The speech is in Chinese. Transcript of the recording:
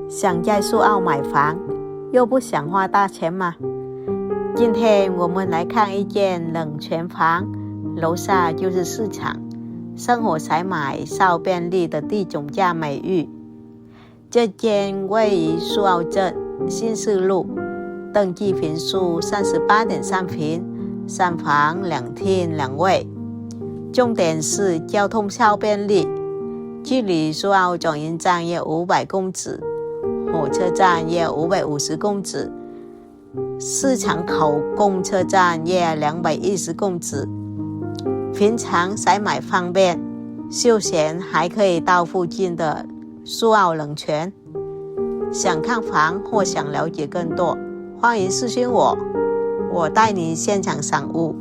想在苏澳买房，又不想花大钱吗？今天我们来看一间冷泉房，楼下就是市场，生活采买稍便利的地总价美誉。这间位于苏澳镇新市路，登记坪数38.3坪，3房2厅2卫。重点是交通超便利，距离苏澳转运站约500公尺，火车站约550公尺，市场口公车站约210公尺。平常采买方便，休闲还可以到附近的苏澳冷泉。想看房或想了解更多，欢迎私讯我，我带你现场赏屋。